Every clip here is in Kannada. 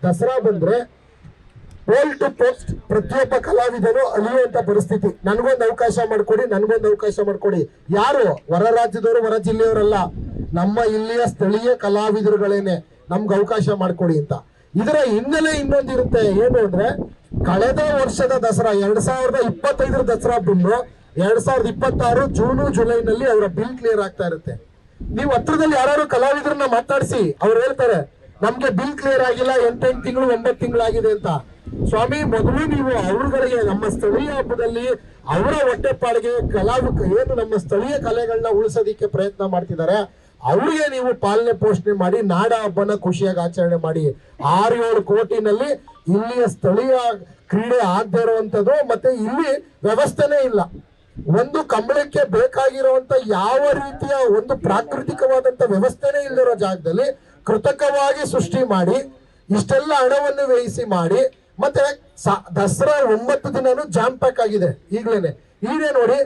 ದಸರಾ ಬಂದ್ರೆ ಪೋಲ್ ಟು ಪೋಸ್ಟ್ ಪ್ರತಿಯೊಬ್ಬ ಕಲಾವಿದನು ಅಲಿಯುವಂತ ಪರಿಸ್ಥಿತಿ. ನನ್ಗೊಂದು ಅವಕಾಶ ಮಾಡ್ಕೊಡಿ. ಯಾರು ಹೊರ ರಾಜ್ಯದವರು, ಹೊರ ಜಿಲ್ಲೆಯವರಲ್ಲ, ನಮ್ಮ ಇಲ್ಲಿಯ ಸ್ಥಳೀಯ ಕಲಾವಿದರುಗಳೇನೆ ನಮ್ಗೆ ಅವಕಾಶ ಮಾಡ್ಕೊಡಿ ಅಂತ. ಇದರ ಹಿನ್ನೆಲೆ ಇನ್ನೊಂದಿರುತ್ತೆ. ಏನು ಅಂದ್ರೆ, ಕಳೆದ ವರ್ಷದ ದಸರಾ 2025 ದಸರಾ ಬಿಲ್ಲು 2026 ಜೂನು ಜುಲೈನಲ್ಲಿ ಅವರ ಬಿಲ್ ಕ್ಲಿಯರ್ ಆಗ್ತಾ ಇರುತ್ತೆ. ನೀವು ಹತ್ರದಲ್ಲಿ ಯಾರು ಕಲಾವಿದರನ್ನ ಮಾತಾಡಿಸಿ, ಅವ್ರು ಹೇಳ್ತಾರೆ ನಮ್ಗೆ ಬಿಲ್ ಕ್ಲಿಯರ್ ಆಗಿಲ್ಲ, 8 ತಿಂಗಳು 9 ತಿಂಗಳಾಗಿದೆ ಅಂತ. ಸ್ವಾಮಿ, ಮೊದಲು ನೀವು ಅವ್ರಗಳಿಗೆ ನಮ್ಮ ಸ್ಥಳೀಯ ಹಬ್ಬದಲ್ಲಿ ಅವರ ಹೊಟ್ಟೆಪಾಡಿಗೆ ಏನು ನಮ್ಮ ಸ್ಥಳೀಯ ಕಲೆಗಳನ್ನ ಉಳಿಸೋದಿಕ್ಕೆ ಪ್ರಯತ್ನ ಮಾಡ್ತಿದ್ದಾರೆ, ಅವ್ರಿಗೆ ನೀವು ಪಾಲನೆ ಪೋಷಣೆ ಮಾಡಿ ನಾಡ ಹಬ್ಬನ ಖುಷಿಯಾಗಿ ಆಚರಣೆ ಮಾಡಿ. 6-7 ಕೋಟಿನಲ್ಲಿ ಇಲ್ಲಿಯ ಸ್ಥಳೀಯ ಕ್ರೀಡೆ ಆಗದೆ ಇರುವಂತದ್ದು, ಮತ್ತೆ ಇಲ್ಲಿ ವ್ಯವಸ್ಥೆನೇ ಇಲ್ಲ. ಒಂದು ಕಂಬಳಕ್ಕೆ ಬೇಕಾಗಿರುವಂತ ಯಾವ ರೀತಿಯ ಒಂದು ಪ್ರಾಕೃತಿಕವಾದಂತ ವ್ಯವಸ್ಥೆನೇ ಇಲ್ಲದಿರೋ ಜಾಗದಲ್ಲಿ ಕೃತಕವಾಗಿ ಸೃಷ್ಟಿ ಮಾಡಿ ಇಷ್ಟೆಲ್ಲ ಹಣವನ್ನು ವ್ಯಯಿಸಿ ಮಾಡಿ, ಮತ್ತೆ ದಸರಾ 9 ದಿನನೂ ಜಾಮ್ ಪ್ಯಾಕ್ ಆಗಿದೆ. ಈಗಲೇ ನೋಡಿ,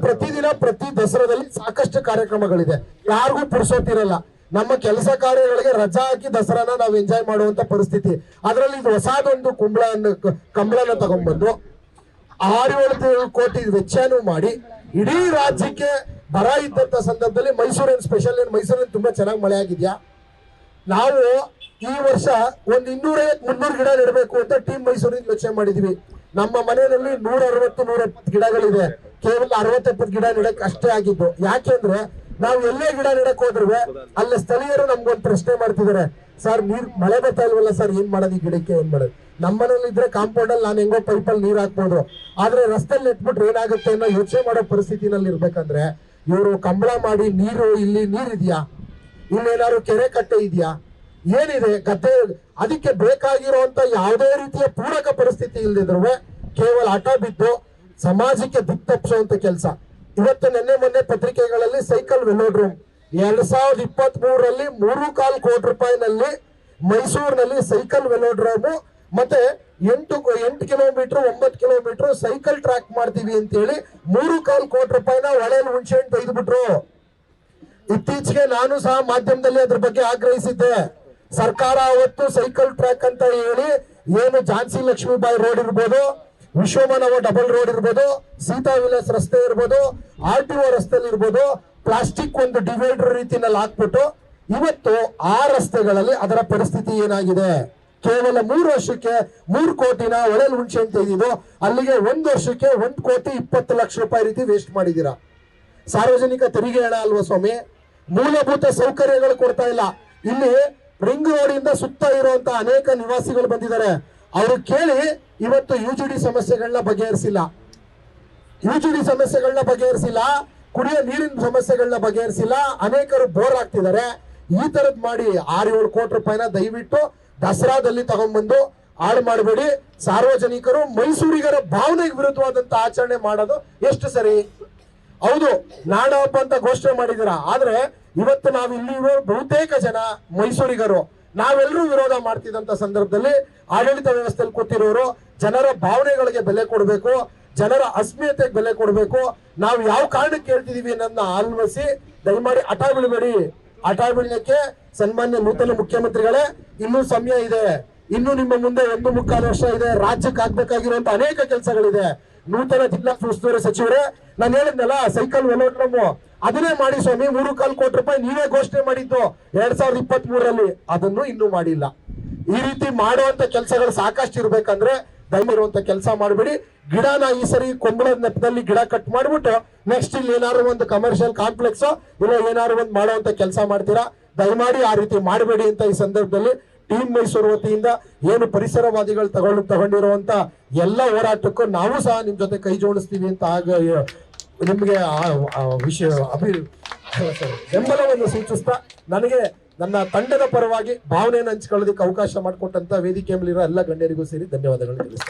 ಪ್ರತಿದಿನ ಪ್ರತಿ ದಸರಾದಲ್ಲಿ ಸಾಕಷ್ಟು ಕಾರ್ಯಕ್ರಮಗಳಿದೆ. ಯಾರಿಗೂ ಪುರ್ಸೋತಿರಲ್ಲ. ನಮ್ಮ ಕೆಲಸ ಕಾರ್ಯಗಳಿಗೆ ರಜಾ ಹಾಕಿ ದಸರಾನ ನಾವು ಎಂಜಾಯ್ ಮಾಡುವಂತ ಪರಿಸ್ಥಿತಿ. ಅದರಲ್ಲಿ ಇದು ಹೊಸದೊಂದು ಕಂಬಳನ ತಗೊಂಡ್ಬಂದು 6-7 ಕೋಟಿ ವೆಚ್ಚನೂ ಮಾಡಿ ಇಡೀ ರಾಜ್ಯಕ್ಕೆ ಬರ ಇದ್ದಂತ ಸಂದರ್ಭದಲ್ಲಿ ಮೈಸೂರಿನ ಸ್ಪೆಷಲ್. ಮೈಸೂರಿನ ತುಂಬಾ ಚೆನ್ನಾಗಿ ಮಳೆ ಆಗಿದ್ಯಾ? ನಾವು ಈ ವರ್ಷ ಒಂದು 250-300 ಗಿಡ ನೆಡಬೇಕು ಅಂತ ಟೀಮ್ ಮೈಸೂರಿನ ಯೋಚನೆ ಮಾಡಿದ್ವಿ. ನಮ್ಮ ಮನೆಯಲ್ಲಿ 160-170 ಗಿಡಗಳಿದೆ. ಕೇವಲ 60-70 ಗಿಡ ನೆಡಕ್ ಅಷ್ಟೇ ಆಗಿದ್ದು. ಯಾಕೆಂದ್ರೆ ನಾವು ಎಲ್ಲೇ ಗಿಡ ನೆಡಕ್ ಹೋದ್ರೆ ಅಲ್ಲಿ ಸ್ಥಳೀಯರು ನಮ್ಗೊಂದು ಪ್ರಶ್ನೆ ಮಾಡ್ತಿದ್ದಾರೆ, ಸರ್ ಮಳೆ ಬರ್ತಾ ಇಲ್ವಲ್ಲ ಸರ್, ಏನ್ ಮಾಡೋದು ಈ ಗಿಡಕ್ಕೆ, ಏನ್ ಮಾಡೋದು? ನಮ್ಮ ಮನೇಲಿ ಇದ್ರೆ ಕಾಂಪೌಂಡ್ ಅಲ್ಲಿ ನಾನು ಹೆಂಗೋ ಪೈಪಲ್ಲಿ ನೀರ್ ಹಾಕ್ಬೋದು, ಆದ್ರೆ ರಸ್ತೆಯಲ್ಲಿ ನೆಟ್ಬಿಟ್ರೆ ಏನಾಗುತ್ತೆ ಅನ್ನೋ ಯೋಚನೆ ಮಾಡೋ ಪರಿಸ್ಥಿತಿನಲ್ಲಿ ಇರ್ಬೇಕಂದ್ರೆ ಇವರು ಕಂಬಳ ಮಾಡಿ ಇಲ್ಲಿ ನೀರಿದ್ಯಾ, ಇಲ್ಲೇನಾದ್ರು ಕೆರೆ ಕಟ್ಟೆ ಇದೆಯಾ, ಏನಿದೆ ಗದ್ದೆ? ಅದಕ್ಕೆ ಬೇಕಾಗಿರುವಂತ ಯಾವುದೇ ರೀತಿಯ ಪೂರಕ ಪರಿಸ್ಥಿತಿ ಇಲ್ಲದಿದ್ರು ಕೇವಲ ಹಠ ಬಿದ್ದು ಸಮಾಜಕ್ಕೆ ದಿಕ್ತಪ್ಪಿಸುವಂತ ಕೆಲಸ. ಇವತ್ತು ಮೊನ್ನೆ ಪತ್ರಿಕೆಗಳಲ್ಲಿ ಸೈಕಲ್ ವೆಲೋಡ್ರೋಮ್ 2023ರಲ್ಲಿ 3.25 ಕೋಟಿ ರೂಪಾಯಿನಲ್ಲಿ ಮೈಸೂರಿನಲ್ಲಿ ಸೈಕಲ್ ವೆಲೋಡ್ರೋಮು ಮತ್ತೆ 8 ಕಿಲೋಮೀಟರ್ 9 ಕಿಲೋಮೀಟರ್ ಸೈಕಲ್ ಟ್ರ್ಯಾಕ್ ಮಾಡ್ತೀವಿ ಅಂತ ಹೇಳಿ 3.25 ಕೋಟಿ ರೂಪಾಯಿನ ಹೊಳೆಯಲ್ಲಿ ಹುಣಸೆಹಣ್ಣು ತೆಗೆದುಬಿಟ್ರು. ಇತ್ತೀಚೆಗೆ ನಾನು ಸಹ ಮಾಧ್ಯಮದಲ್ಲಿ ಅದ್ರ ಬಗ್ಗೆ ಆಗ್ರಹಿಸಿದ್ದೆ. ಸರ್ಕಾರ ಅವತ್ತು ಸೈಕಲ್ ಟ್ರ್ಯಾಕ್ ಅಂತ ಹೇಳಿ ಏನು ಝಾನ್ಸಿ ಲಕ್ಷ್ಮೀಬಾಯಿ ರೋಡ್ ಇರ್ಬೋದು, ವಿಶ್ವಮಾನವ ಡಬಲ್ ರೋಡ್ ಇರ್ಬೋದು, ಸೀತಾ ವಿಲಾಸ್ ರಸ್ತೆ ಇರ್ಬೋದು, RTO ರಸ್ತೆಯಲ್ಲಿ ಇರ್ಬೋದು, ಪ್ಲಾಸ್ಟಿಕ್ ಒಂದು ಡಿವೈಡರ್ ರೀತಿನಲ್ಲಿ ಹಾಕ್ಬಿಟ್ಟು ಇವತ್ತು ಆ ರಸ್ತೆಗಳಲ್ಲಿ ಅದರ ಪರಿಸ್ಥಿತಿ ಏನಾಗಿದೆ? ಕೇವಲ 3 ವರ್ಷಕ್ಕೆ 3 ಕೋಟಿನ ಹೊಳೆಯಲ್ಲಿ ಹುಣಸೆಹಣ್ಣು ತೆಗೆದಿದ್ದು, ಅಲ್ಲಿಗೆ 1 ವರ್ಷಕ್ಕೆ 1,20,00,000 ರೂಪಾಯಿ ರೀತಿ ವೇಸ್ಟ್ ಮಾಡಿದ್ದೀರಾ. ಸಾರ್ವಜನಿಕ ತೆರಿಗೆ ಹಣ ಅಲ್ವಾ ಸ್ವಾಮಿ? ಮೂಲಭೂತ ಸೌಕರ್ಯಗಳು ಕೊಡ್ತಾ ಇಲ್ಲ. ಇಲ್ಲಿ ರಿಂಗ್ ರೋಡ್ ಇಂದ ಸುತ್ತ ಇರುವಂತ ಅನೇಕ ನಿವಾಸಿಗಳು ಬಂದಿದ್ದಾರೆ. ಅವರು ಕೇಳಿ ಇವತ್ತು UGD ಸಮಸ್ಯೆಗಳನ್ನ ಬಗೆಹರಿಸಿಲ್ಲ, ಕುಡಿಯೋ ನೀರಿನ ಸಮಸ್ಯೆಗಳನ್ನ ಬಗೆಹರಿಸಿಲ್ಲ. ಅನೇಕರು ಬೋರ್ ಆಗ್ತಿದ್ದಾರೆ. ಈ ತರದ್ ಮಾಡಿ 6-7 ಕೋಟಿ ರೂಪಾಯಿನ ದಯವಿಟ್ಟು ದಸರಾದಲ್ಲಿ ತಗೊಂಡ್ಬಂದು ಹಾಳು ಮಾಡಬೇಡಿ. ಸಾರ್ವಜನಿಕರು ಮೈಸೂರಿಗರ ಭಾವನೆಗೆ ವಿರುದ್ಧವಾದಂತ ಆಚರಣೆ ಮಾಡೋದು ಎಷ್ಟು ಸರಿ? ಹೌದು, ನಾಡ ಹಬ್ಬ ಅಂತ ಘೋಷಣೆ ಮಾಡಿದಿರ, ಆದ್ರೆ ಇವತ್ತು ನಾವು ಇಲ್ಲಿ ಬಹುತೇಕ ಜನ ಮೈಸೂರಿಗರು ನಾವೆಲ್ಲರೂ ವಿರೋಧ ಮಾಡ್ತಿದ್ದಂತ ಸಂದರ್ಭದಲ್ಲಿ ಆಡಳಿತ ವ್ಯವಸ್ಥೆಯಲ್ಲಿ ಕೂತಿರೋರು ಜನರ ಭಾವನೆಗಳಿಗೆ ಬೆಲೆ ಕೊಡಬೇಕು, ಜನರ ಅಸ್ಮಿತೆಗೆ ಬೆಲೆ ಕೊಡಬೇಕು. ನಾವು ಯಾವ ಕಾರಣಕ್ಕೆ ಕೇಳ್ತಿದೀವಿ ಅನ್ನೋದನ್ನ ಆಲೋಚಿಸಿ ದಯಮಾಡಿ ಹಠ ಬೀಳಬೇಡಿ. ಹಠ ಬೀಳಲಿಕ್ಕೆ ಸನ್ಮಾನ್ಯ ನೂತನ ಮುಖ್ಯಮಂತ್ರಿಗಳೇ ಇನ್ನೂ ಸಮಯ ಇದೆ. ಇನ್ನು ನಿಮ್ಮ ಮುಂದೆ 1.25 ವರ್ಷ ಇದೆ. ರಾಜ್ಯಕ್ಕೆ ಆಗ್ಬೇಕಾಗಿರುವಂತ ಅನೇಕ ಕೆಲಸಗಳಿದೆ. ನೂತನ ಜಿಲ್ಲಾ ಉಸ್ತುವಾರಿ ಸಚಿವರೇ, ನಾನು ಹೇಳಿದ್ನಲ್ಲ ಸೈಕಲ್ ವೆಲೋಡ್ರೋಮು ಅದನ್ನೇ ಮಾಡಿ ಸ್ವಾಮಿ. 3.25 ಕೋಟಿ ರೂಪಾಯಿ ನೀವೇ ಘೋಷಣೆ ಮಾಡಿದ್ದು 2023ರಲ್ಲಿ, ಅದನ್ನು ಇನ್ನೂ ಮಾಡಿಲ್ಲ. ಈ ರೀತಿ ಮಾಡುವಂತ ಕೆಲಸಗಳು ಸಾಕಷ್ಟು ಇರ್ಬೇಕಂದ್ರೆ ದಯವಿರುವಂತ ಕೆಲಸ ಮಾಡಬೇಡಿ. ಗಿಡನ ಈ ಸರಿ ಕೊಂಬಳದ ನೆಪದಲ್ಲಿ ಗಿಡ ಕಟ್ ಮಾಡ್ಬಿಟ್ಟು ನೆಕ್ಸ್ಟ್ ಇಲ್ಲಿ ಏನಾದ್ರು ಒಂದು ಕಮರ್ಷಿಯಲ್ ಕಾಂಪ್ಲೆಕ್ಸ್ ಇಲ್ಲ ಏನಾದ್ರು ಒಂದು ಮಾಡುವಂತ ಕೆಲಸ ಮಾಡ್ತೀರಾ. ದಯಮಾಡಿ ಆ ರೀತಿ ಮಾಡಬೇಡಿ ಅಂತ ಈ ಸಂದರ್ಭದಲ್ಲಿ ಟೀಮ್ ಮೈಸೂರು ವತಿಯಿಂದ ಏನು ಪರಿಸರವಾದಿಗಳು ತಗೊಂಡಿರುವಂತ ಎಲ್ಲ ಹೋರಾಟಕ್ಕೂ ನಾವು ಸಹ ನಿಮ್ ಜೊತೆ ಕೈ ಜೋಡಿಸ್ತೀವಿ ಅಂತ ನಿಮ್ಗೆ ಬೆಂಬಲವನ್ನು ಸೂಚಿಸ್ತಾ ನನಗೆ ನನ್ನ ತಂಡದ ಪರವಾಗಿ ಭಾವನೆಯನ್ನು ಹಂಚಿಕೊಳ್ಳೋದಕ್ಕೆ ಅವಕಾಶ ಮಾಡಿಕೊಟ್ಟಂತ ವೇದಿಕೆ ಮೇಲಿರೋ ಎಲ್ಲ ಗಣ್ಯರಿಗೂ ಸೇರಿ ಧನ್ಯವಾದಗಳು ತಿಳಿಸ್ತಾ